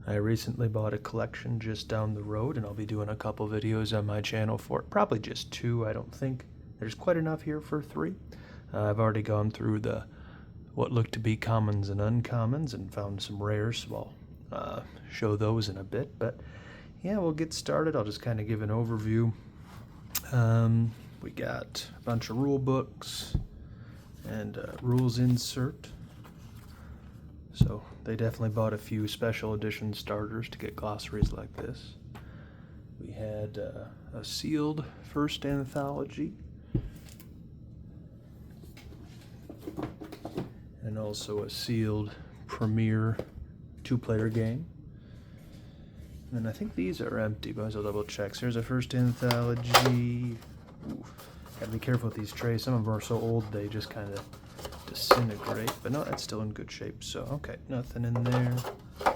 I recently bought a collection just down the road, and I'll be doing a couple videos on my channel for it. Probably just 2. I don't think there's quite enough here for 3. I've already gone through what looked to be commons and uncommons and found some rares. So I'll show those in a bit. But yeah, we'll get started. I'll just kind of give an overview. We got a bunch of rule books and rules insert. So they definitely bought a few special edition starters to get glossaries like this. We had a sealed first anthology, and also a sealed premier 2-player game. And I think these are empty, but I'll double check. So here's a first anthology. Ooh, gotta be careful with these trays. Some of them are so old they just kind of disintegrate, but no, that's still in good shape. So okay, nothing in there. I'll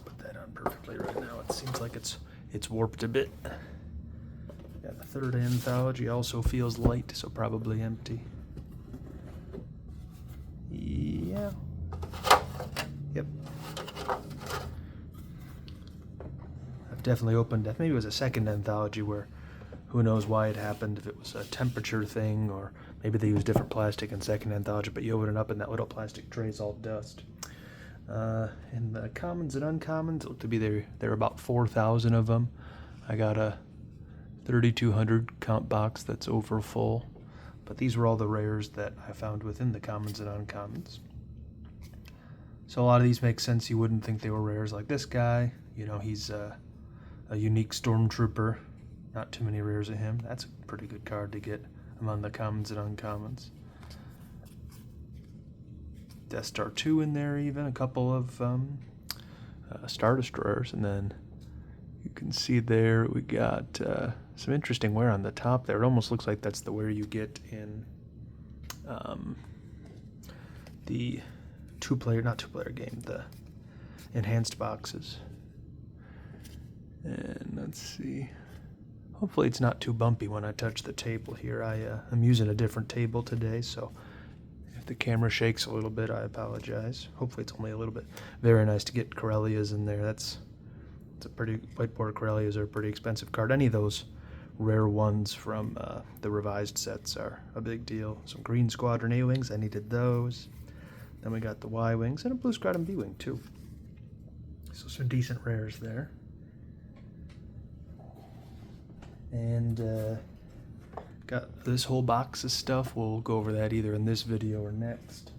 put that on perfectly right now. It seems like it's warped a bit. Got the third anthology, also feels light, so probably empty. Yeah. Yep. I've definitely opened that. Maybe it was a second anthology where who knows why it happened, if it was a temperature thing, or maybe they used different plastic in second anthology, but you open it up and that little plastic tray is all dust. And the commons and uncommons look to be there are about 4,000 of them. I got a 3,200 count box that's over full, but these were all the rares that I found within the commons and uncommons. So a lot of these make sense. You wouldn't think they were rares, like this guy. You know, he's a unique stormtrooper. Not too many rares of him. That's a pretty good card to get among the commons and uncommons. Death Star 2 in there even. A couple of Star Destroyers. And then you can see there we got some interesting wear on the top there. It almost looks like that's the wear you get in the not two-player game, the enhanced boxes. And let's see. Hopefully it's not too bumpy when I touch the table here. I'm using a different table today, so if the camera shakes a little bit, I apologize. Hopefully it's only a little bit. Very nice to get Corellias in there. It's a pretty, white border Corellias are a pretty expensive card. Any of those rare ones from the revised sets are a big deal. Some Green Squadron A-Wings, I needed those. Then we got the Y-Wings and a Blue Squadron B-Wing too. So some decent rares there. And got this whole box of stuff. We'll go over that either in this video or next.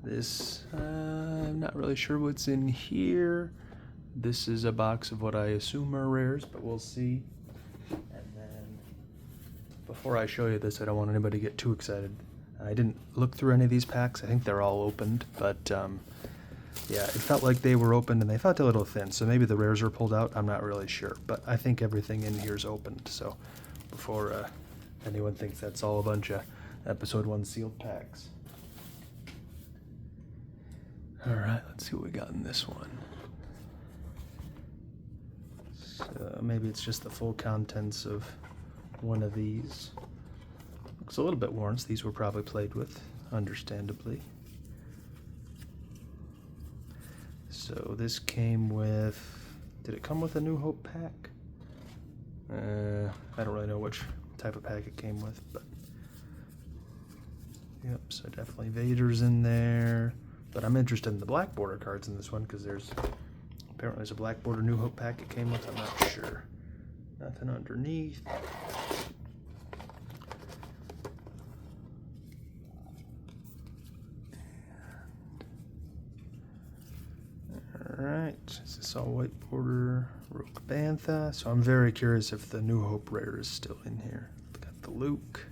This, I'm not really sure what's in here. This is a box of what I assume are rares, but we'll see. And then, before I show you this, I don't want anybody to get too excited. I didn't look through any of these packs. I think they're all opened, but yeah, it felt like they were opened and they felt a little thin, so maybe the rares were pulled out. I'm not really sure, but I think everything in here is opened. So before anyone thinks that's all a bunch of Episode 1 sealed packs. Alright, let's see what we got in this one. So maybe it's just the full contents of one of these. Looks a little bit worn, so these were probably played with, understandably. So this came with, did it come with a New Hope pack? I don't really know which type of pack it came with, but yep, so definitely Vader's in there. But I'm interested in the black border cards in this one because apparently there's a black border New Hope pack it came with. I'm not sure. Nothing underneath. Alright, is this all white border Rogue Bantha? So I'm very curious if the New Hope rare is still in here. Got the Luke.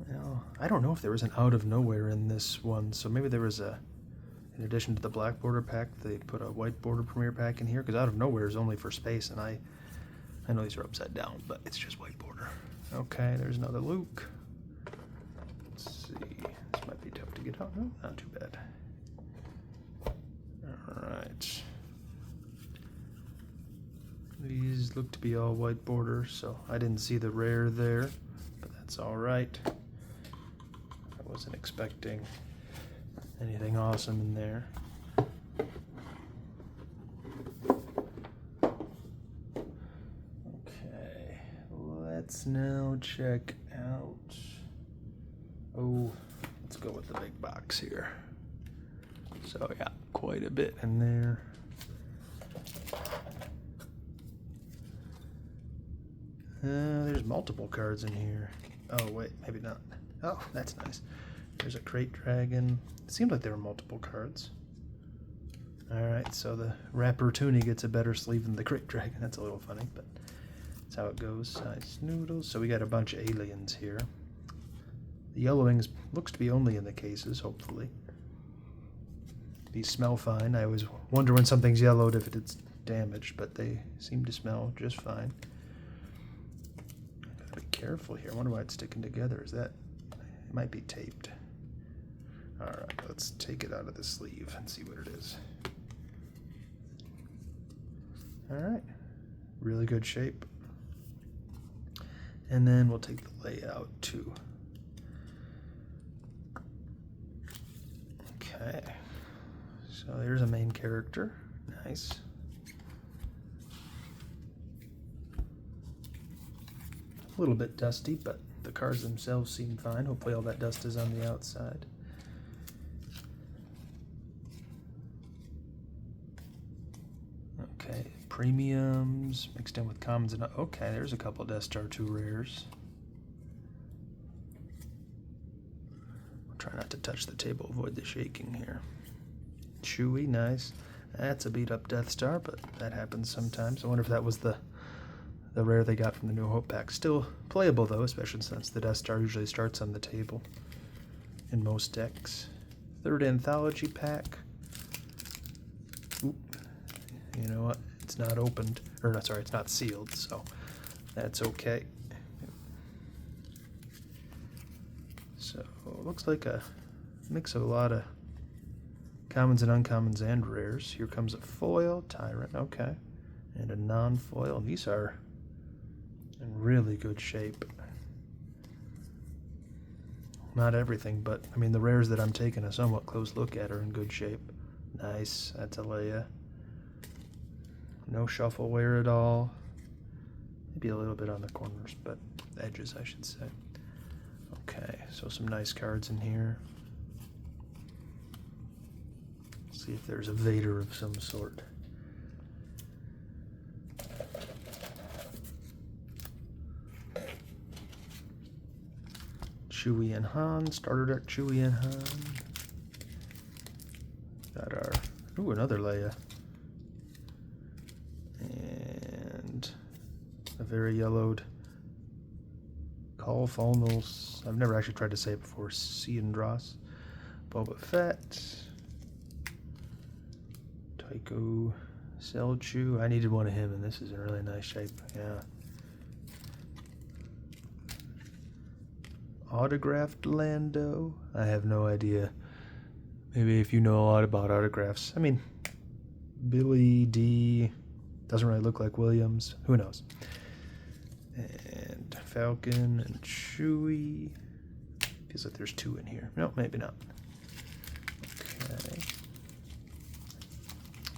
Well, I don't know if there was an out of nowhere in this one, so maybe there was in addition to the black border pack, they put a white border premier pack in here, because out of nowhere is only for space, and I know these are upside down, but it's just white border. Okay, there's another Luke. Let's see. This might be tough to get out. No, not too bad. Alright. These look to be all white border, so I didn't see the rare there. but that's all right. I wasn't expecting anything awesome in there. Okay, let's now check out. Oh, let's go with the big box here. So yeah, quite a bit in there. There's multiple cards in here. Oh wait, maybe not. Oh, that's nice. There's a Crate Dragon. It seemed like there were multiple cards. Alright, so the Rapper Toonie gets a better sleeve than the Crate Dragon. That's a little funny, but that's how it goes. Nice noodles. So we got a bunch of aliens here. The yellowing looks to be only in the cases, hopefully. These smell fine. I always wonder when something's yellowed if it's damaged, but they seem to smell just fine. Gotta be careful here. I wonder why it's sticking together. Is that... It might be taped. Alright, let's take it out of the sleeve and see what it is. Alright. Really good shape. And then we'll take the layout too. Okay. So there's a main character. Nice. A little bit dusty, but the cards themselves seem fine. Hopefully all that dust is on the outside. Okay, premiums mixed in with commons. And okay, there's a couple Death Star 2 rares. I'll try not to touch the table, avoid the shaking here. Chewie, nice. That's a beat up Death Star, but that happens sometimes. I wonder if that was the rare they got from the New Hope pack. Still playable though, especially since the Death Star usually starts on the table in most decks. Third anthology pack. Oop. You know what? It's not opened, or no, sorry, it's not sealed, so that's okay. So it looks like a mix of a lot of commons and uncommons and rares. Here comes a foil, Tyrant, okay, and a non-foil. These are in really good shape. Not everything, but I mean the rares that I'm taking a somewhat close look at are in good shape. Nice, that's a Leia. No shuffle wear at all. Maybe a little bit on the corners, but edges I should say. Okay, so some nice cards in here. See if there's a Vader of some sort. Chewie and Han, starter deck Chewie and Han. Got our, ooh, another Leia. And a very yellowed Call Fulnals. I've never actually tried to say it before. Ciandros. Boba Fett. Tycho Selchu. I needed one of him, and this is in really nice shape. Yeah. Autographed Lando. I have no idea. Maybe if you know a lot about autographs. I mean, Billy D. Doesn't really look like Williams. Who knows? And Falcon and Chewie. Feels like there's two in here. No, maybe not. Okay.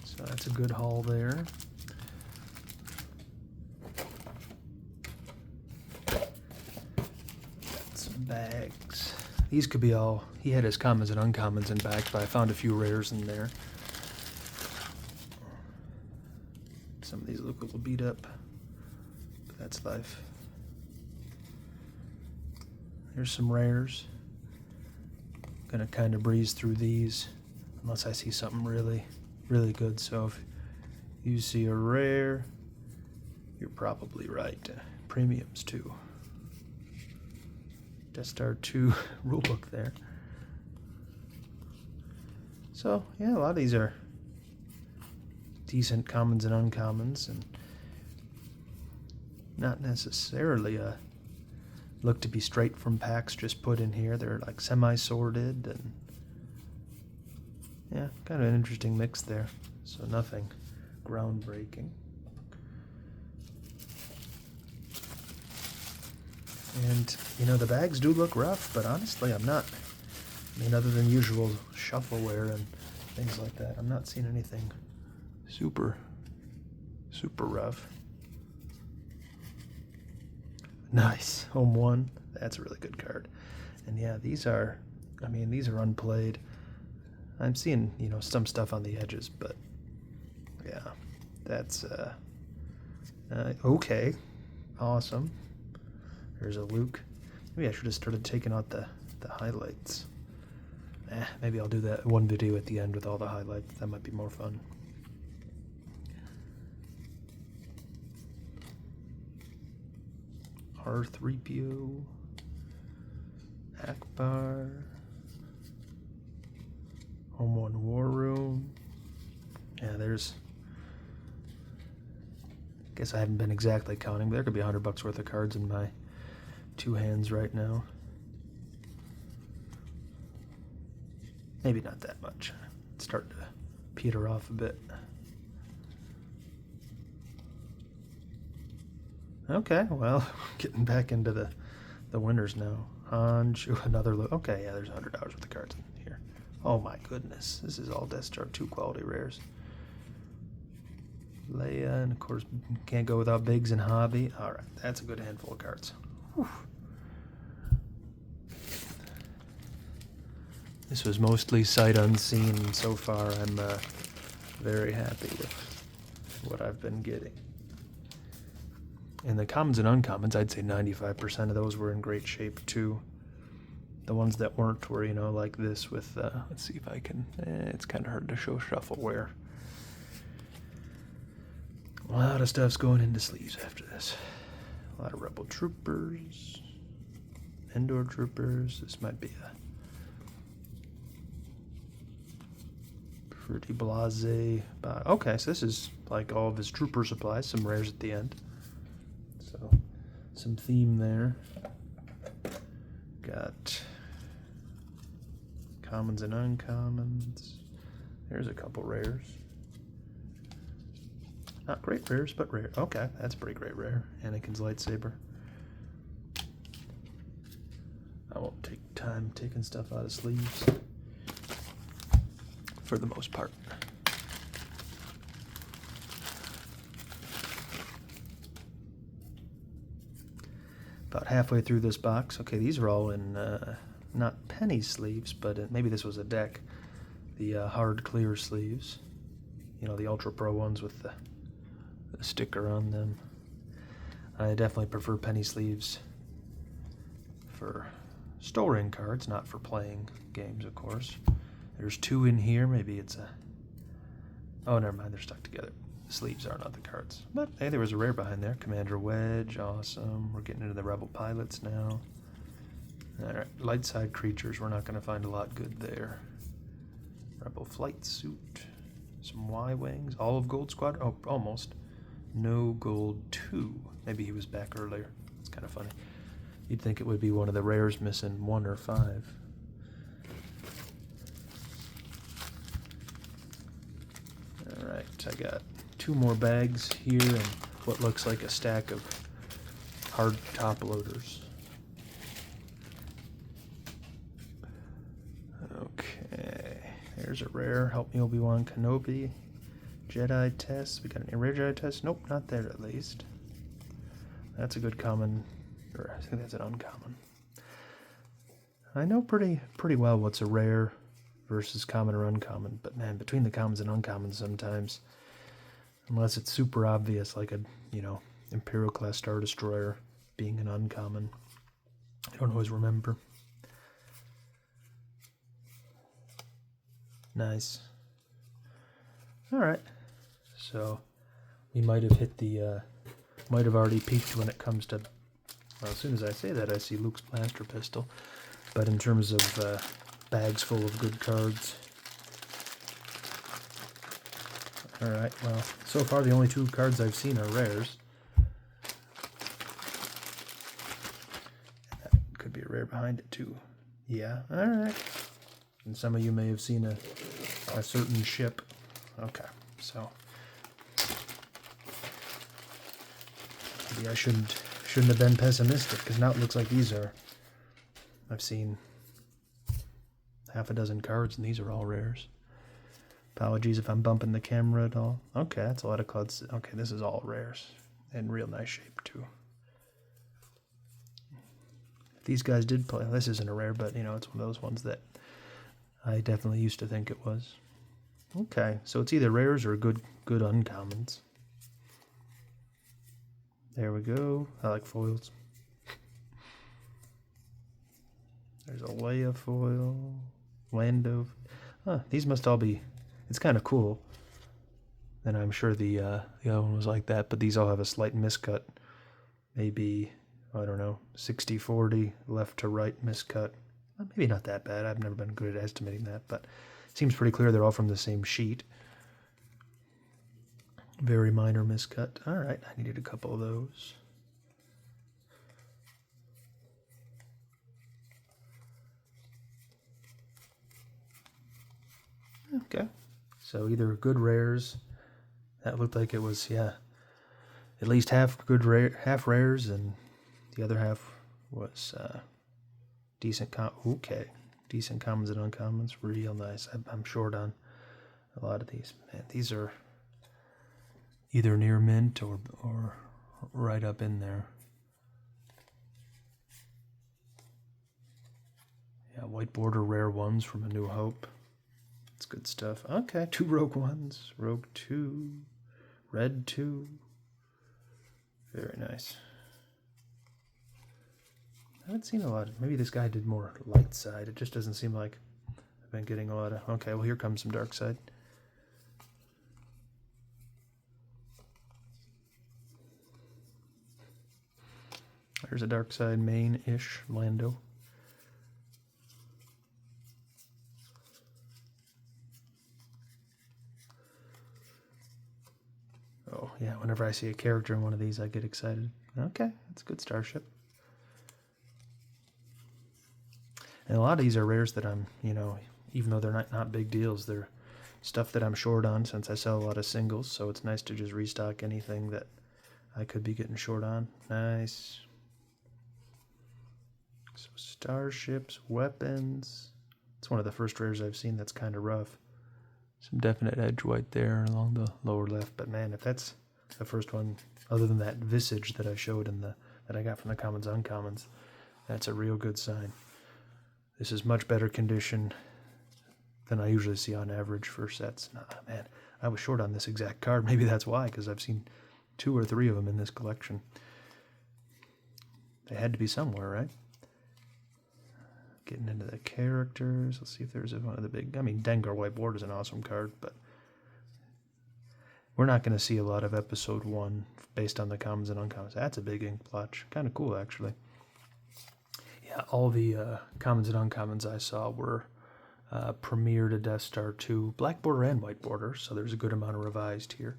So that's a good haul there. Got some bags. These could be all... He had his commons and uncommons in bags, but I found a few rares in there. Some of these look a little beat up, but that's life. Here's some rares. Gonna kind of breeze through these unless I see something really, really good. So if you see a rare, you're probably right. Premiums too. Death Star 2 rulebook there. So yeah, a lot of these are decent commons and uncommons, and not necessarily look to be straight from packs just put in here. They're like semi-sorted, and yeah, kind of an interesting mix there. So nothing groundbreaking. And, you know, the bags do look rough, but honestly, I'm not. I mean, other than usual shuffleware and things like that, I'm not seeing anything super rough. Nice. Home 1. That's a really good card. And yeah, these are unplayed. I'm seeing, you know, some stuff on the edges, but yeah, that's okay. Awesome. There's a Luke. Maybe I should have started taking out the highlights. Maybe I'll do that one video at the end with all the highlights. That might be more fun. R3PO, Akbar, Home 1 War Room. Yeah, there's. I guess I haven't been exactly counting, but there could be $100 worth of cards in my 2 hands right now. Maybe not that much. It's starting to peter off a bit. Okay, well, getting back into the winners now. Hanju, another look. Okay, yeah, there's $100 worth of cards in here. Oh my goodness, this is all Death Star 2 quality rares. Leia, and of course, can't go without Biggs and Hobby. All right, that's a good handful of cards. Whew. This was mostly sight unseen, and so far I'm very happy with what I've been getting. And the commons and uncommons, I'd say 95% of those were in great shape too. The ones that weren't were, you know, like this with, let's see if I can, it's kind of hard to show shuffleware. A lot of stuff's going into sleeves after this. A lot of Rebel Troopers, Endor Troopers. This might be a pretty blasé. Okay, so this is like all of his trooper supplies, some rares at the end. So, some theme there. Got commons and uncommons. There's a couple rares. Not great rares, but rare. Okay, that's a pretty great rare. Anakin's lightsaber. I won't take time taking stuff out of sleeves for the most part. About halfway through this box. Okay, these are all in not penny sleeves, but maybe this was a deck. The hard clear sleeves. You know, the Ultra Pro ones with the sticker on them. I definitely prefer penny sleeves for storing cards, not for playing games, of course. There's 2 in here. Maybe it's a... Oh, never mind. They're stuck together. The sleeves are not the cards. But, hey, there was a rare behind there. Commander Wedge. Awesome. We're getting into the Rebel pilots now. Alright. Light side creatures. We're not going to find a lot good there. Rebel flight suit. Some Y-wings. Olive Gold Squad. Oh, almost. No Gold 2. Maybe he was back earlier. It's kind of funny. You'd think it would be one of the rares missing 1 or 5. Alright, I got 2 more bags here and what looks like a stack of hard top loaders. Okay, there's a rare. Help me, Obi-Wan Kenobi. Jedi test. We got an rare Jedi test. Nope, not there at least. That's a good common, or I think that's an uncommon. I know pretty well what's a rare versus common or uncommon, but man, between the commons and uncommons sometimes, unless it's super obvious, like a, you know, Imperial class Star Destroyer being an uncommon, I don't always remember. Nice. Alright, so we might have hit the, might have already peaked when it comes to, well, as soon as I say that, I see Luke's blaster pistol, but in terms of bags full of good cards. Alright, well, so far the only 2 cards I've seen are rares. That could be a rare behind it too. Yeah, alright. And some of you may have seen a certain ship. Okay, so maybe I shouldn't shouldn't have been pessimistic, because now it looks like these are... I've seen half a dozen cards, and these are all rares. Apologies if I'm bumping the camera at all. Okay, that's a lot of cards. Okay, this is all rares. In real nice shape, too. These guys did play. This isn't a rare, but, you know, it's one of those ones that I definitely used to think it was. Okay, so it's either rares or good uncommons. There we go. I like foils. There's a Leia foil. Lando. Huh, these must all be... It's kind of cool. And I'm sure the other one was like that, but these all have a slight miscut. Maybe, I don't know, 60-40, left to right miscut. Maybe not that bad. I've never been good at estimating that, but it seems pretty clear they're all from the same sheet. Very minor miscut. All right, I needed a couple of those. Okay, so either good rares. That looked like it was, yeah, at least half half rares, and the other half was decent decent commons and uncommons. Real nice. I'm short on a lot of these. Man, these are either near mint or right up in there. Yeah, white border rare ones from A New Hope. It's good stuff. Okay, 2 rogue ones. Rogue 2. Red 2. Very nice. I haven't seen a lot. Maybe this guy did more light side. It just doesn't seem like I've been getting a lot of... Okay, well, here comes some dark side. There's a dark side main-ish Lando. Oh, yeah, whenever I see a character in one of these, I get excited. Okay, that's a good starship. And a lot of these are rares that I'm, you know, even though they're not big deals, they're stuff that I'm short on since I sell a lot of singles, so it's nice to just restock anything that I could be getting short on. Nice. So starships, weapons. It's one of the first rares I've seen that's kind of rough. Some definite edge white there along the lower left, but man, if that's the first one, other than that visage that I showed in that I got from the commons uncommons, that's a real good sign. This is much better condition than I usually see on average for sets. Nah, man, I was short on this exact card. Maybe that's why, because I've seen 2 or 3 of them in this collection. They had to be somewhere, right? Getting into the characters. Let's see if there's one of the big... I mean, Dengar Whiteboard is an awesome card, but we're not going to see a lot of Episode 1 based on the commons and uncommons. That's a big ink blotch. Kind of cool, actually. Yeah, all the commons and uncommons I saw were Premier to Death Star 2, black border and white border, so there's a good amount of revised here.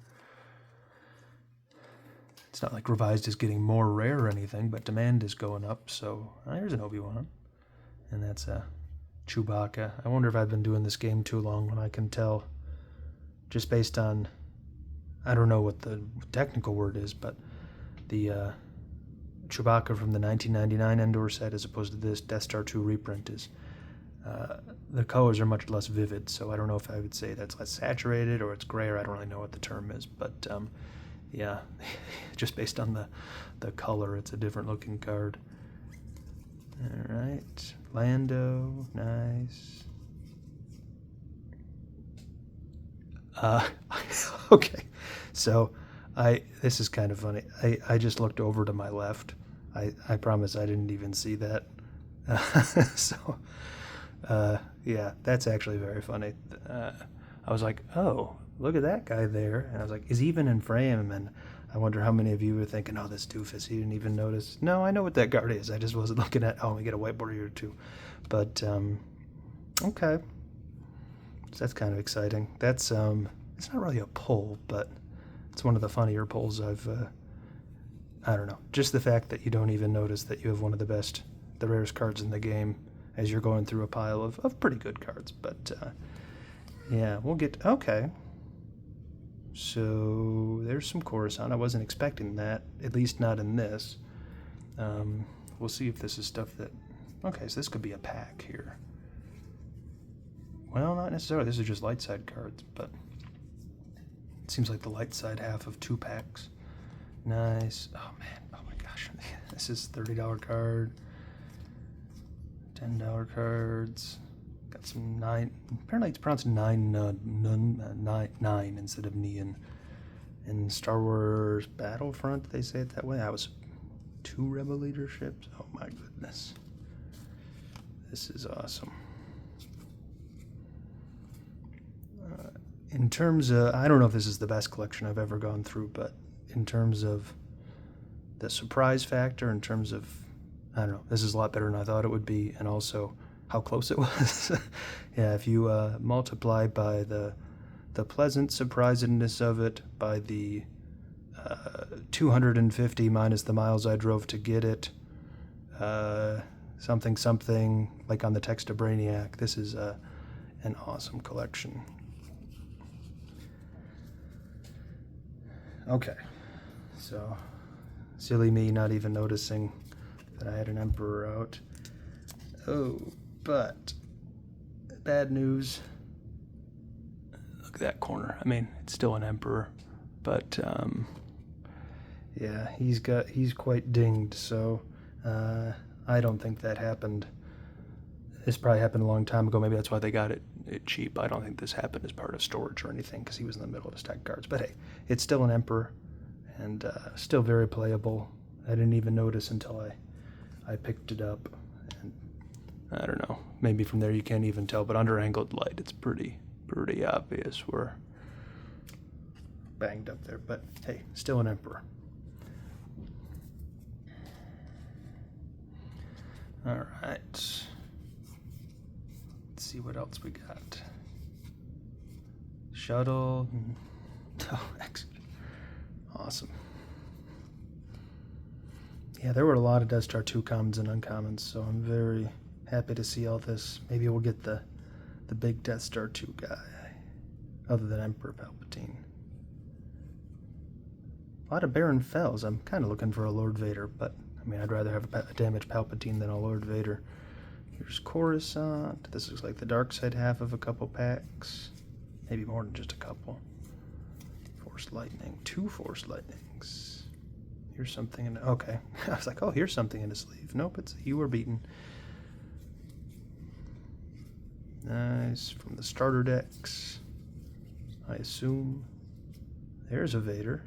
It's not like revised is getting more rare or anything, but demand is going up, so there's an Obi-Wan. And that's Chewbacca. I wonder if I've been doing this game too long when I can tell, just based on, I don't know what the technical word is, but the Chewbacca from the 1999 Endor set as opposed to this Death Star 2 reprint is, the colors are much less vivid, so I don't know if I would say that's less saturated or it's grayer. I don't really know what the term is, but yeah, just based on the color, it's a different looking card. All right, Lando, nice. Okay, so this is kind of funny. I just looked over to my left. I promise I didn't even see that. So, yeah, that's actually very funny. I was like, oh, look at that guy there. And I was like, is he even in frame? And I wonder how many of you were thinking, oh, this doofus, he didn't even notice. No, I know what that card is. I just wasn't looking at, oh, we get a whiteboard here too. But, okay. So that's kind of exciting. That's, it's not really a pull, but it's one of the funnier pulls I've, I don't know. Just the fact that you don't even notice that you have one of the rarest cards in the game as you're going through a pile of pretty good cards. But, yeah, we'll get, okay. So there's some Coruscant. I wasn't expecting that, at least not in this. We'll see if this is stuff that... Okay, so this could be a pack here. Well, not necessarily. This is just light side cards, but it seems like the light side half of 2 packs. Nice. Oh, man. Oh, my gosh. This is $30 card. $10 cards. Got some 9. Apparently it's pronounced 9 instead of Neon. In Star Wars Battlefront, they say it that way. I was 2 rebel leaderships. Oh my goodness. This is awesome. In terms of, I don't know if this is the best collection I've ever gone through, but in terms of the surprise factor, in terms of, I don't know, this is a lot better than I thought it would be, and also how close it was. Yeah, if you multiply by the pleasant surprisedness of it, by the 250 minus the miles I drove to get it, something, like on the text of Brainiac, this is an awesome collection. Okay, so silly me not even noticing that I had an Emperor out. Oh, but bad news. Look at that corner. I mean, it's still an Emperor, but yeah, he's quite dinged. So I don't think that happened. This probably happened a long time ago. Maybe that's why they got it cheap. I don't think this happened as part of storage or anything, because he was in the middle of a stack of cards. But hey, it's still an Emperor, and still very playable. I didn't even notice until I picked it up. And I don't know, maybe from there you can't even tell, but under angled light it's pretty obvious we're banged up there. But hey, still an Emperor. All right. Let's see what else we got. Shuttle. Oh, awesome. Yeah, there were a lot of Death Star 2 commons and uncommons, so I'm very happy to see all this. Maybe we'll get the big Death Star 2 guy, other than Emperor Palpatine. A lot of Baron Fells. I'm kind of looking for a Lord Vader, but I mean, I'd rather have a damaged Palpatine than a Lord Vader. Here's Coruscant. This looks like the dark side half of a couple packs. Maybe more than just a couple. Force Lightning. 2 Force Lightnings. Here's something in... Okay. I was like, oh, here's something in a sleeve. Nope, it's You Were Beaten. Nice. From the starter decks, I assume. There's a Vader.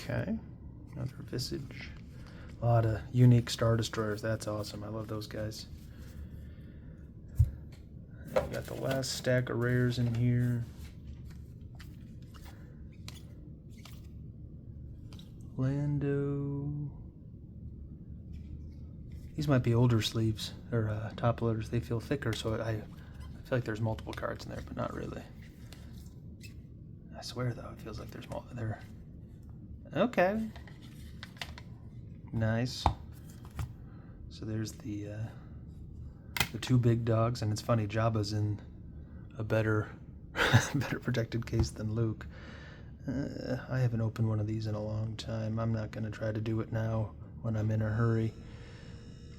Okay, another Visage. A lot of unique Star Destroyers. That's awesome. I love those guys. And we got the last stack of rares in here. Lando. These might be older sleeves, or top loaders. They feel thicker, so I feel like there's multiple cards in there, but not really. I swear, though, it feels like there's more there. Okay. Nice. So there's the 2 big dogs, and it's funny, Jabba's in a better protected case than Luke. I haven't opened one of these in a long time. I'm not going to try to do it now when I'm in a hurry.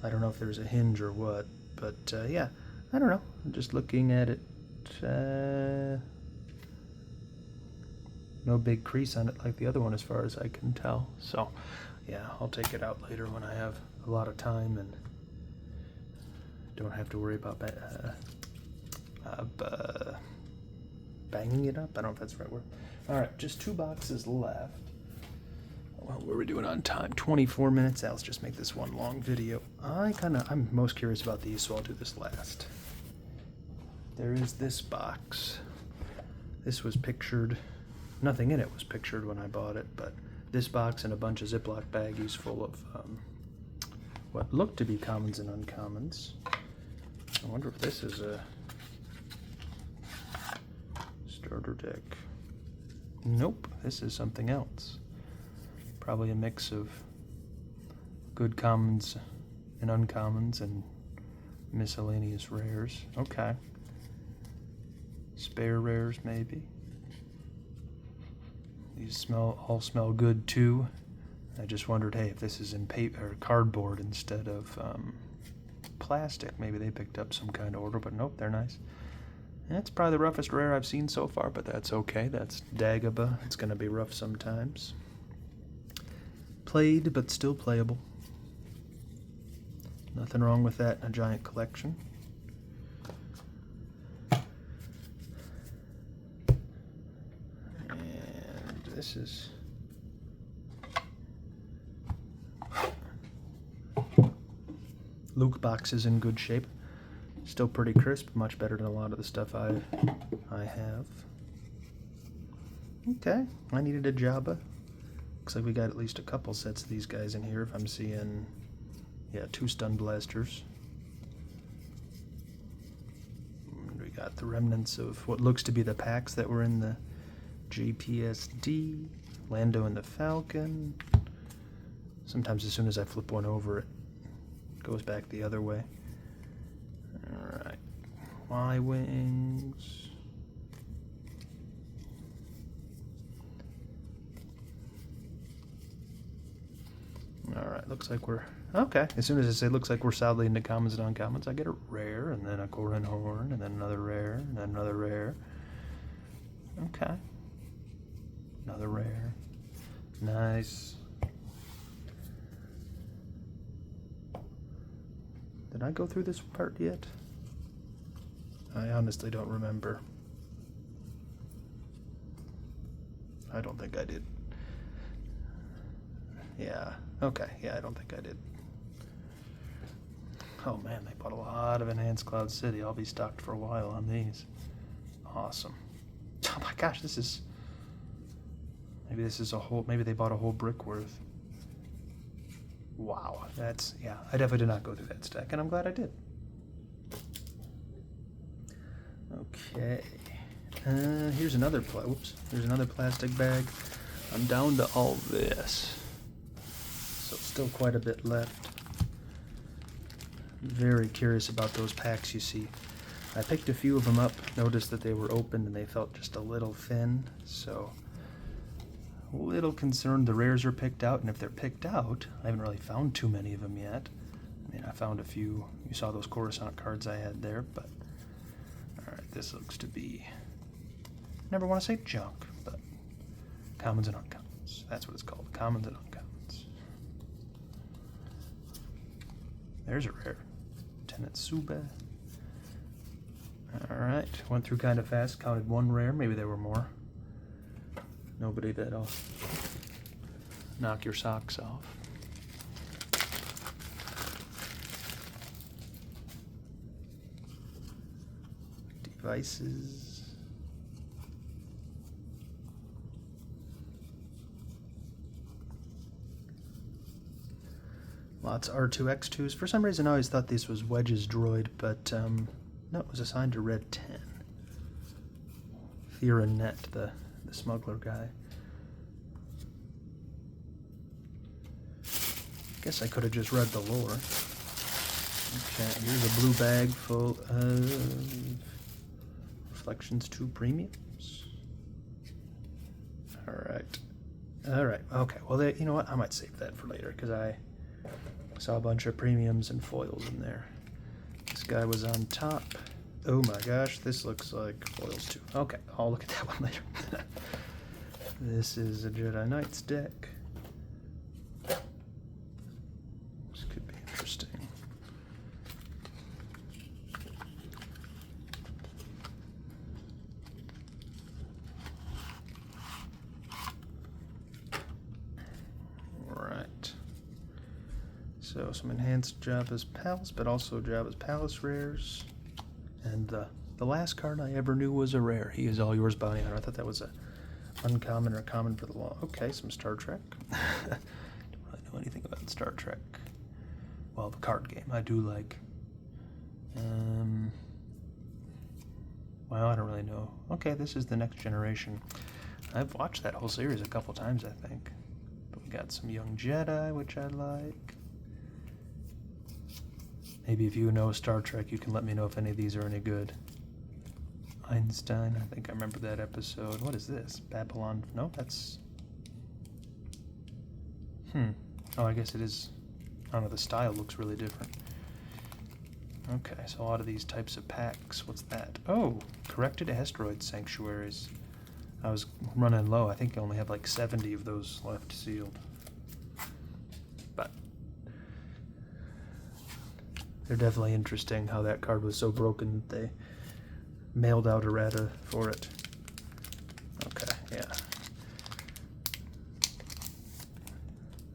I don't know if there's a hinge or what, but yeah, I don't know. I'm just looking at it. No big crease on it like the other one as far as I can tell. So yeah, I'll take it out later when I have a lot of time and don't have to worry about banging it up. I don't know if that's the right word. All right, just 2 boxes left. Well, what are we doing on time? 24 minutes. Let's just make this one long video. I'm most curious about these, so I'll do this last. There is this box. This was pictured. Nothing in it was pictured when I bought it, but this box and a bunch of Ziploc baggies full of what looked to be commons and uncommons. I wonder if this is a starter deck. Nope, this is something else. Probably a mix of good commons and uncommons and Miscellaneous rares. Okay. Spare rares, maybe. These all smell good too. I just wondered, hey, if this is in paper or cardboard instead of plastic, maybe they picked up some kind of order. But nope, they're nice. That's probably the roughest rare I've seen so far, but that's okay. That's Dagobah. It's going to be rough sometimes. Played, but still playable. Nothing wrong with that in a giant collection. And this is... Luke box is in good shape. Still pretty crisp, much better than a lot of the stuff I have. Okay, I needed a Jabba. Looks like we got at least a couple sets of these guys in here if I'm seeing... Yeah, 2 stun blasters. And we got the remnants of what looks to be the packs that were in the JPSD. Lando and the Falcon. Sometimes as soon as I flip one over, it goes back the other way. Alright. Y-Wings. Alright, looks like we're... Okay, as soon as I say looks like we're solidly into commons and uncommons, I get a rare, and then a Corin Horn, and then another rare, and then another rare. Okay. Another rare. Nice. Did I go through this part yet? I honestly don't remember. I don't think I did. Yeah, okay, yeah, I don't think I did. Oh man, they bought a lot of Enhanced Cloud City. I'll be stocked for a while on these. Awesome. Oh my gosh, this is... Maybe this is a whole... Maybe they bought a whole brick worth. Wow, that's... Yeah, I definitely did not go through that stack, and I'm glad I did. Okay. Here's another... Whoops. Here's another plastic bag. I'm down to all this. So still quite a bit left. Very curious about those packs you see. I picked a few of them up, noticed that they were open and they felt just a little thin, so a little concerned the rares are picked out, and if they're picked out, I haven't really found too many of them yet. I mean, I found a few. You saw those Coruscant cards I had there, but alright, this looks to be, never want to say junk, but commons and uncommons. That's what it's called, commons and uncommons. There's a rare. Lieutenant Sube. Alright, went through kind of fast, counted 1 rare, maybe there were more. Nobody that'll knock your socks off. Devices. Lots of R2-X2s. For some reason I always thought this was Wedge's droid, but no, it was assigned to Red 10. Theron Net, the smuggler guy. Guess I could have just read the lore. Okay, here's a blue bag full of Reflections 2 premiums. Alright. Alright, okay. Well, you know what? I might save that for later, because I saw a bunch of premiums and foils in there. This guy was on top. Oh my gosh, this looks like foils too. Okay, I'll look at that one later. This is a Jedi Knights deck. This could be interesting. Alright. So some enhanced Jabba's Palace, but also Jabba's Palace rares. And the last card I ever knew was a rare. He is all yours, bounty hunter. I thought that was a uncommon or common for the law. Okay, some Star Trek. Don't really know anything about Star Trek. Well, the card game I do like. Well, I don't really know. Okay, this is the Next Generation. I've watched that whole series a couple times, I think. But we got some Young Jedi, which I like. Maybe if you know Star Trek, you can let me know if any of these are any good. Einstein, I think I remember that episode. What is this? Babylon? No, that's... Oh, I guess it is... I don't know, the style looks really different. Okay, so a lot of these types of packs. What's that? Oh, corrected asteroid sanctuaries. I was running low. I think I only have like 70 of those left sealed. But they're definitely interesting how that card was so broken that they mailed out errata for it. Okay, yeah.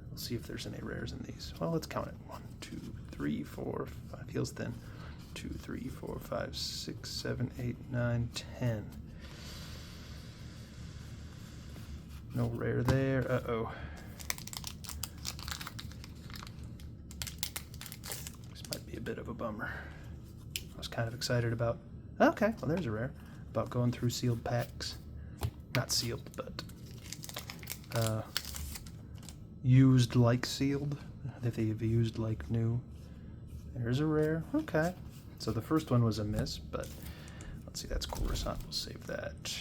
We'll see if there's any rares in these. Well, let's count it. 1, 2, 3, 4, 5. Feels thin. 2, 3, 4, 5, 6, 7, 8, 9, 10. No rare there. Uh-oh. This might be a bit of a bummer. I was kind of excited about... Okay, well there's a rare. About going through sealed packs. Not sealed, but... used like sealed. If they've used like new. There's a rare. Okay. So the first one was a miss, but... Let's see, that's Coruscant. We'll save that.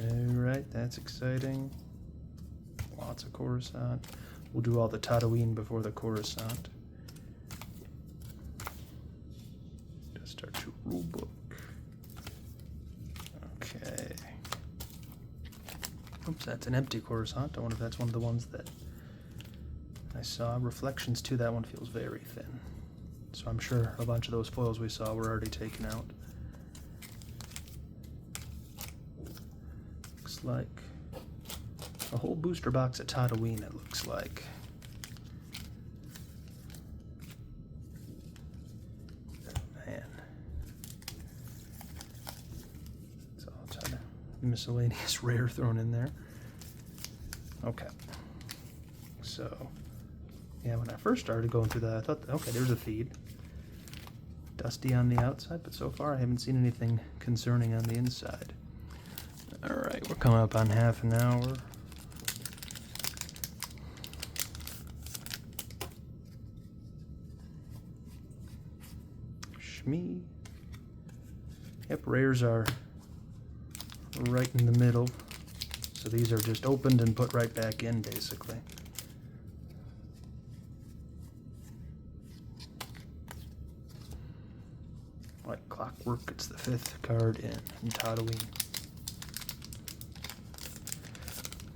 Alright, that's exciting. Lots of Coruscant. We'll do all the Tatooine before the Coruscant. Just our 2 rule book. Okay. Oops, that's an empty Coruscant. I wonder if that's one of the ones that I saw. Reflections too, that one feels very thin. So I'm sure a bunch of those foils we saw were already taken out. Like a whole booster box of Tatooine, it looks like. Oh, man. So I'll try to miscellaneous rare thrown in there. Okay. So, yeah, when I first started going through that, I thought, okay, there's a feed. Dusty on the outside, but so far I haven't seen anything concerning on the inside. Alright, we're coming up on half an hour. Shmee. Yep, rares are right in the middle. So these are just opened and put right back in, basically. Like clockwork, it's the 5th card in Tatooine.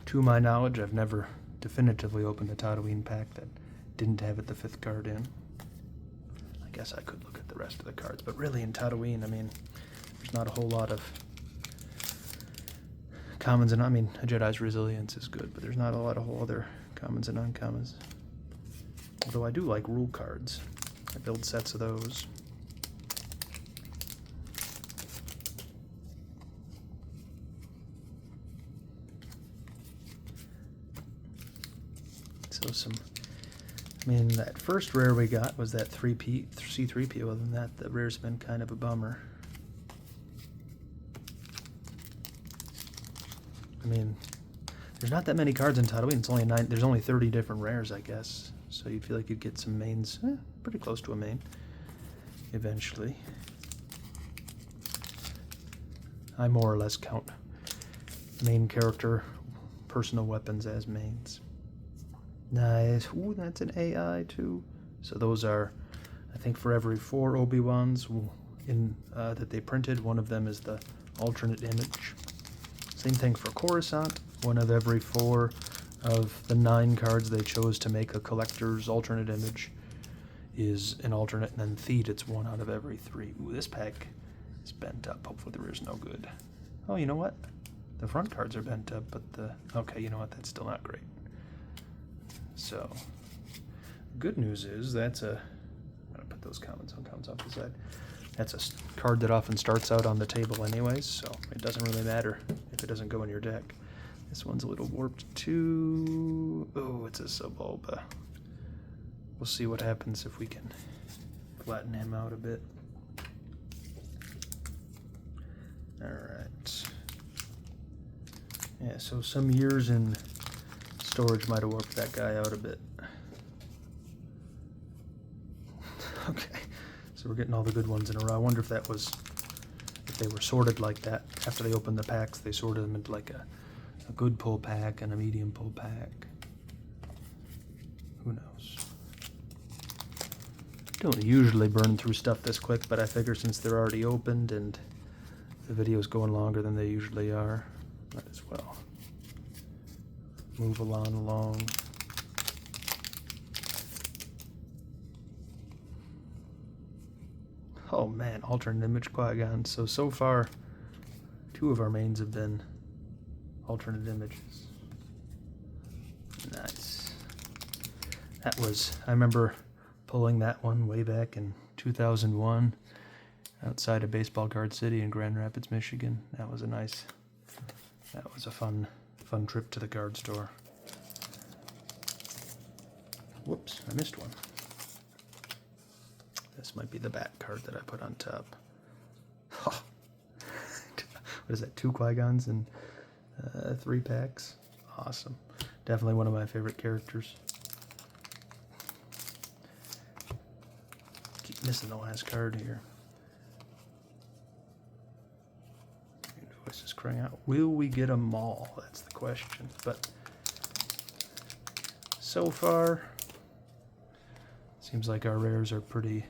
To my knowledge, I've never definitively opened a Tatooine pack that didn't have it the 5th card in. I guess I could look at the rest of the cards, but really in Tatooine, I mean, there's not a whole lot of commons, and I mean, a Jedi's Resilience is good, but there's not a lot of whole other commons and uncommons. Although I do like rule cards. I build sets of those. So I mean, that first rare we got was that C3PO. Other than that, the rare's been kind of a bummer. I mean, there's not that many cards in Tatooine. It's only 9. There's only 30 different rares, I guess. So you'd feel like you'd get some mains, pretty close to a main, eventually. I more or less count main character personal weapons as mains. Nice. Ooh, that's an AI too. So those are, I think, for every 4 Obi-Wans that they printed, one of them is the alternate image. Same thing for Coruscant. One of every 4 of the 9 cards they chose to make a collector's alternate image is an alternate, and then Theed, it's 1 out of every 3. Ooh, this pack is bent up. Hopefully the rear's no good. Oh, you know what? The front cards are bent up, but okay, you know what? That's still not great. So, good news is that's I'm going to put those commons off the side. That's a card that often starts out on the table anyways, so it doesn't really matter if it doesn't go in your deck. This one's a little warped too. Oh, it's a Sebulba. We'll see what happens if we can flatten him out a bit. Alright. Yeah, so some years in storage might have warped that guy out a bit. So we're getting all the good ones in a row. I wonder if that was, if they were sorted like that. After they opened the packs, they sorted them into like a good pull pack and a medium pull pack. Who knows? Don't usually burn through stuff this quick, but I figure since they're already opened and the video's going longer than they usually are, might as well move along. Oh man, alternate image Qui-Gon. So far, 2 of our mains have been alternate images. Nice. That was, I remember pulling that one way back in 2001 outside of Baseball Card City in Grand Rapids, Michigan. That was a fun trip to the card store. Whoops, I missed one. This might be the back card that I put on top. Oh. What is that, 2 Qui-Gons and 3 packs? Awesome. Definitely one of my favorite characters. Keep missing the last card here. Voice is crying out. Will we get them all? That's the question. But so far, seems like our rares are pretty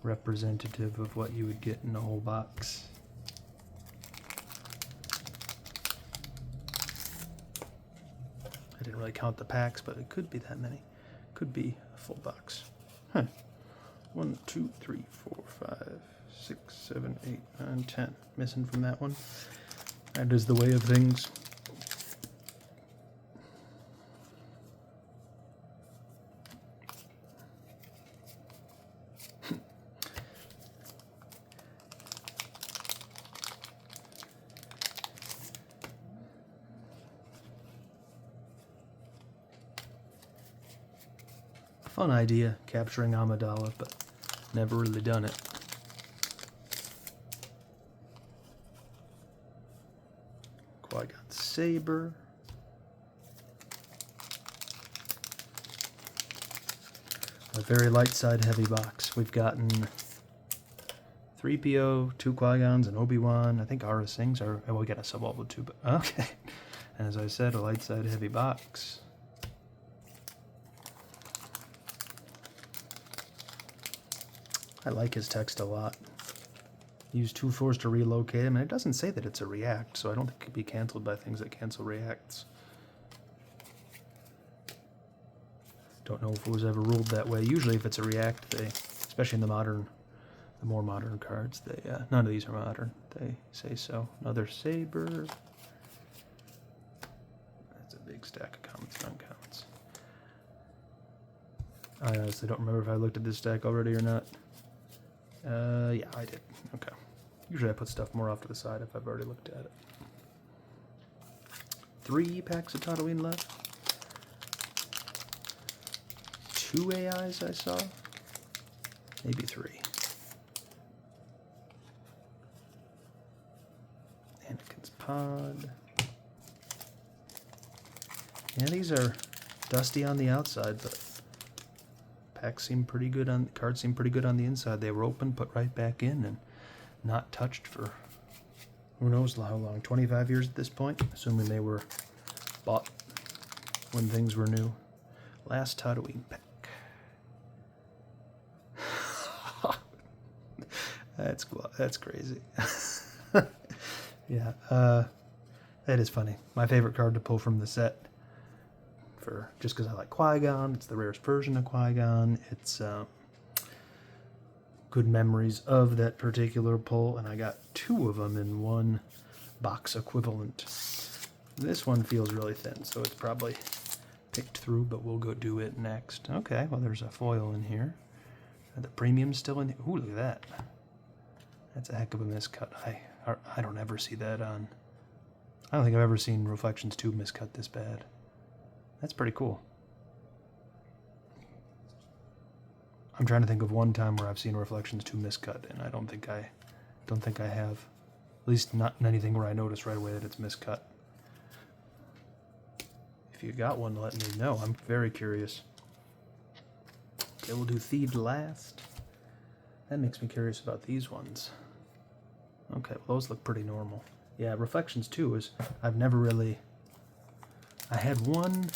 representative of what you would get in a whole box. I didn't really count the packs, but it could be that many. Could be a full box. Huh. 1, 2, 3, 4, 5, 6, 7, 8, 9, 10. Missing from that one. That is the way of things. Fun idea, capturing Amidala, but never really done it. Qui-Gon Saber. A very light side heavy box. We've gotten 3PO, 2 Qui-Gons, and Obi-Wan. I think Aura Singhs are, well, we got a Sub-Alpha too, but okay. And as I said, a light side heavy box. I like his text a lot. Use 2 force to relocate him, and it doesn't say that it's a react, so I don't think it could be canceled by things that cancel reacts. Don't know if it was ever ruled that way. Usually if it's a react, they, especially in the more modern cards, they, none of these are modern, they say so. Another Saber. That's a big stack of commons and uncommons. I honestly don't remember if I looked at this stack already or not. Yeah, I did. Okay. Usually I put stuff more off to the side if I've already looked at it. 3 packs of Tatooine left. 2 AIs I saw. Maybe 3. Anakin's Pod. Yeah, these are dusty on the outside, but packs seem pretty good on, cards seem pretty good on the inside. They were open, put right back in, and not touched for who knows how long, 25 years at this point, assuming they were bought when things were new. Last Tatooine pack. That's crazy. Yeah, that is funny. My favorite card to pull from the set, for just because I like Qui-Gon. It's the rarest version of Qui-Gon. It's good memories of that particular pull, and I got 2 of them in 1 box equivalent. This one feels really thin, so it's probably picked through, but we'll go do it next. Okay, well, there's a foil in here. The premium's still in here. Ooh, look at that. That's a heck of a miscut. I don't ever see that on... I don't think I've ever seen Reflections 2 miscut this bad. That's pretty cool. I'm trying to think of one time where I've seen Reflections 2 miscut, and I don't think I have. At least not in anything where I notice right away that it's miscut. If you got one, let me know. I'm very curious. Okay, we'll do Theed last. That makes me curious about these ones. Okay, well, those look pretty normal. Yeah, Reflections 2 is, I've never really, I had one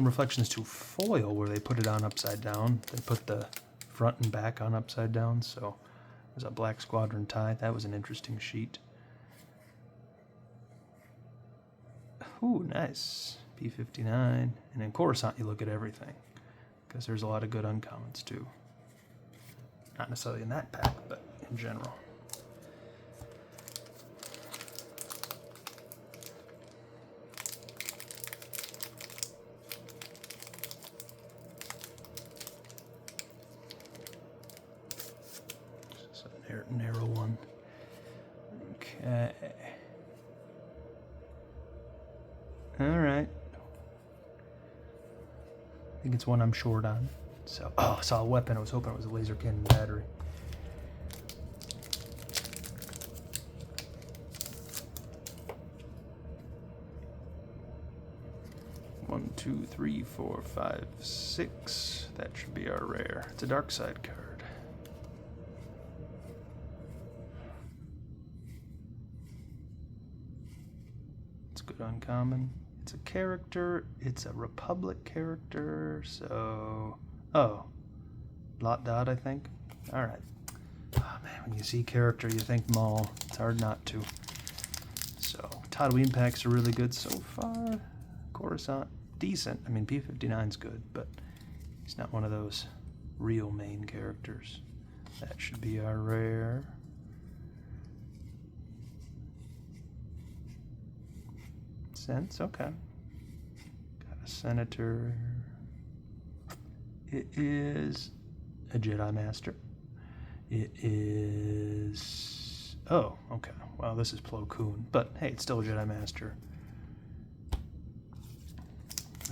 Reflections 2 foil where they put it on upside down. They put the front and back on upside down, so it was a Black Squadron tie. That was an interesting sheet. Ooh, nice. P59. And in Coruscant, you look at everything, because there's a lot of good uncommons, too. Not necessarily in that pack, but in general. This is a narrow one. Okay. Alright. I think it's one I'm short on. So, oh, I saw a weapon. I was hoping it was a laser cannon battery. One, two, three, four, five, six. That should be our rare. It's a dark side card. It's good uncommon. It's a character. It's a Republic character. So, oh, Lot Dot, I think. All right. Oh man, when you see character, you think Maul. It's hard not to. So, Tatooine packs are really good so far. Coruscant, decent. I mean, P59's good, but he's not one of those real main characters. That should be our rare. Sense, okay. Got a Senator. It is a Jedi Master. It is... Oh, okay. Well, this is Plo Koon, but hey, it's still a Jedi Master.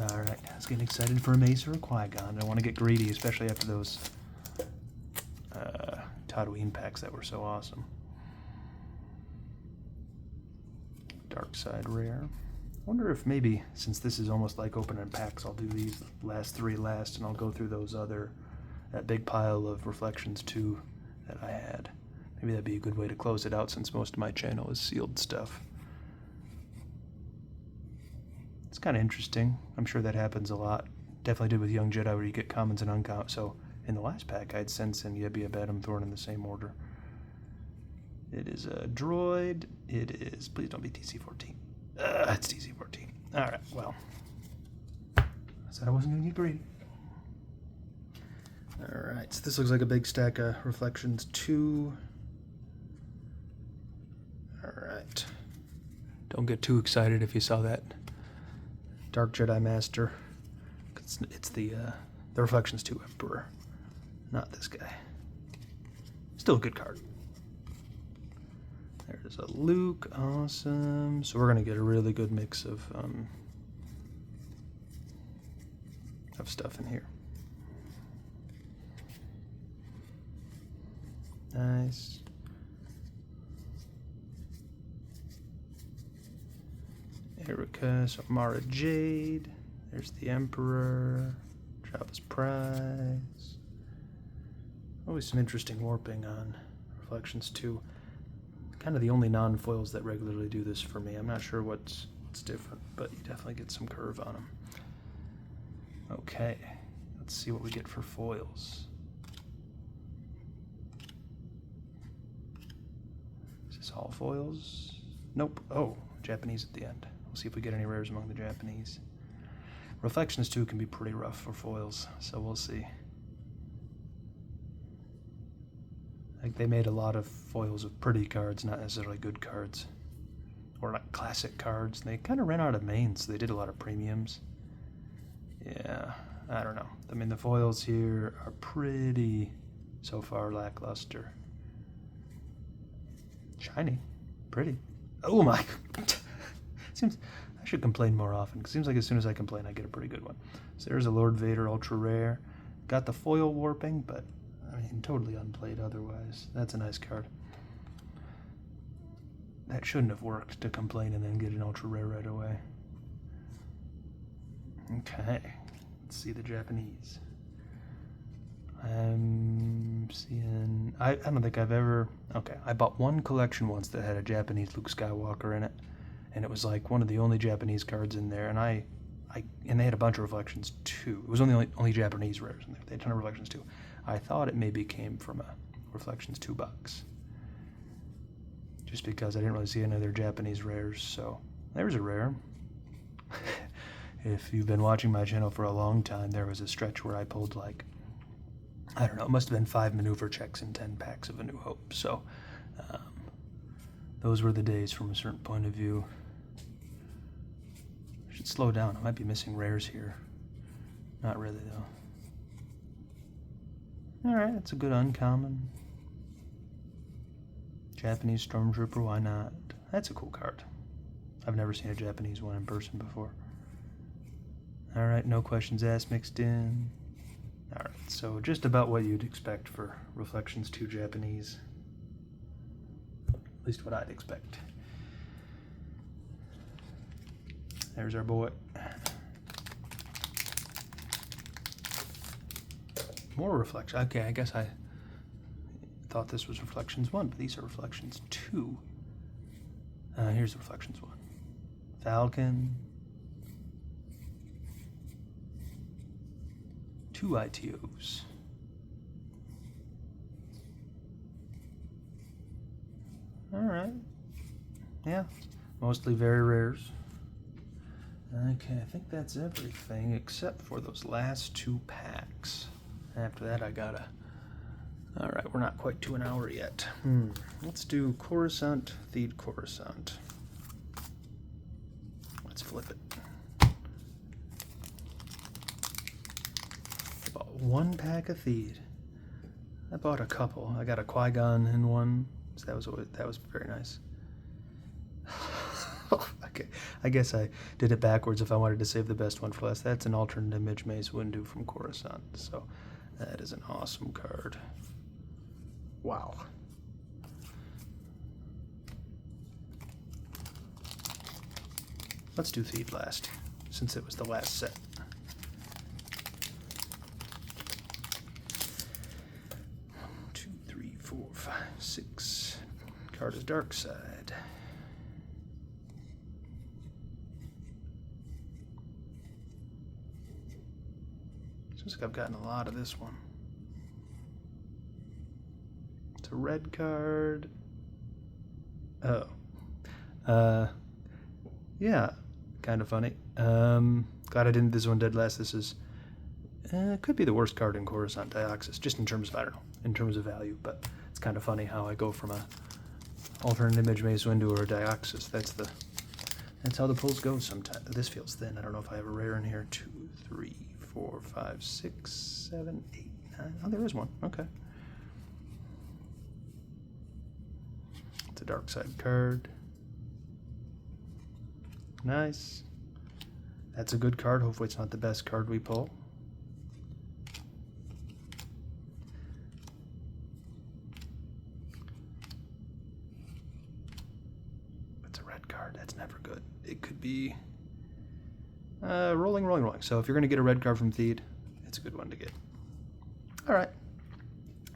Alright, I was getting excited for a Mace or a Qui-Gon. I want to get greedy, especially after those Tatooine packs that were so awesome. Dark Side Rare. I wonder if maybe, since this is almost like opening packs, I'll do these last three last, and I'll go through those that big pile of Reflections 2 that I had. Maybe that'd be a good way to close it out, since most of my channel is sealed stuff. It's kind of interesting. I'm sure that happens a lot. Definitely did with Young Jedi, where you get commons and uncommons. So in the last pack, I had Sense and Yebia Badum Thorn in the same order. It is a droid. It is... Please don't be TC-14. It's TC-14. Alright, well. I said I wasn't going to get greedy. Alright, so this looks like a big stack of Reflections 2. Alright. Don't get too excited if you saw that Dark Jedi Master. It's the Reflections 2 Emperor, not this guy. Still a good card. There's a Luke, awesome. So we're gonna get a really good mix of stuff in here. Nice. Erica, so Mara Jade. There's the Emperor. Jabba's Prize. Always some interesting warping on Reflections 2. Kind of the only non-foils that regularly do this for me. I'm not sure what's different, but you definitely get some curve on them. Okay, let's see what we get for foils. Is this all foils? Nope. Oh, Japanese at the end. We'll see if we get any rares among the Japanese. Reflections 2 can be pretty rough for foils, so we'll see. Like, they made a lot of foils of pretty cards, not necessarily good cards. Or like classic cards. They kind of ran out of mains, so they did a lot of premiums. Yeah, I don't know. I mean, the foils here are pretty, so far, lackluster. Shiny. Pretty. Oh my... Seems I should complain more often, because it seems like as soon as I complain, I get a pretty good one. So there's a Lord Vader Ultra Rare. Got the foil warping, but I mean, totally unplayed otherwise. That's a nice card. That shouldn't have worked, to complain and then get an Ultra Rare right away. Okay, let's see the Japanese. I'm seeing... I don't think I've ever... Okay, I bought one collection once that had a Japanese Luke Skywalker in it, and it was like one of the only Japanese cards in there, and and they had a bunch of reflections too. It was only Japanese rares in there. They had a ton of reflections too. I thought it maybe came from a Reflections 2 box, just because I didn't really see any other Japanese rares. So there's a rare. If you've been watching my channel for a long time, there was a stretch where I pulled like, I don't know, it must have been 5 maneuver checks and 10 packs of A New Hope. So those were the days from a certain point of view. I should slow down. I might be missing rares here. Not really, though. Alright, that's a good uncommon. Japanese Stormtrooper, why not? That's a cool card. I've never seen a Japanese one in person before. Alright, no questions asked mixed in. Alright, so just about what you'd expect for Reflections 2 Japanese. At least what I'd expect. There's our boy. More Reflection. Okay, I guess I thought this was Reflections 1, but these are Reflections 2. Here's the Reflections 1. Falcon. 2 ITOs. Alright. Yeah, mostly very rares. Okay, I think that's everything except for those last 2 packs. After that, I gotta... Alright, we're not quite to an hour yet. Let's do Coruscant, Theed Coruscant. Let's flip it. I bought 1 pack of Theed. I bought a couple. I got a Qui-Gon in one, so that was very nice. Okay, I guess I did it backwards if I wanted to save the best one for last. That's an alternate image Mace Windu from Coruscant, so that is an awesome card. Wow. Let's do Theed last, since it was the last set. One, 2, 3, 4, 5, 6. Card is Dark Side. Seems like I've gotten a lot of this one. It's a red card. Oh. Yeah, kind of funny. Glad I didn't this one dead last. This is could be the worst card in Coruscant Dioxis, just in terms of, I don't know, in terms of value, but it's kind of funny how I go from a alternate image Mace Windu or a Dioxis. That's how the pulls go sometimes. This feels thin. I don't know if I have a rare in here. 2, 3, 4, 5, 6, 7, 8, 9. Oh, there is one. Okay. It's a Dark Side card. Nice. That's a good card. Hopefully it's not the best card we pull. It's a red card. That's never good. It could be rolling. So if you're going to get a red card from Theed, it's a good one to get. All right.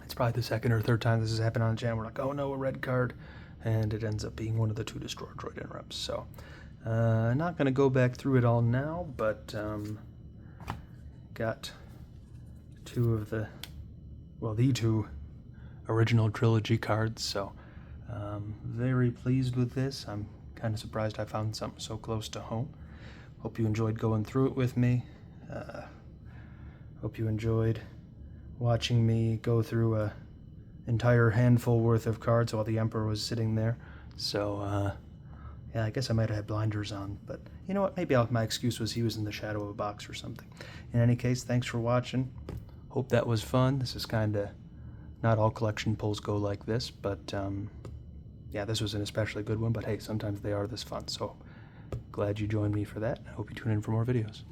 It's probably the second or third time this has happened on the channel. We're like, oh no, a red card. And it ends up being one of the 2 Destroyer Droid interrupts. So not going to go back through it all now, but got 2 of the 2 original trilogy cards. So very pleased with this. I'm kind of surprised I found something so close to home. Hope you enjoyed going through it with me. Hope you enjoyed watching me go through a entire handful worth of cards while the Emperor was sitting there. So yeah, I guess I might have had blinders on, but you know what, maybe my excuse was he was in the shadow of a box or something. In any case, thanks for watching. Hope that was fun. This is kind of, not all collection pulls go like this, but yeah, this was an especially good one, but hey, sometimes they are this fun, so glad you joined me for that. I hope you tune in for more videos.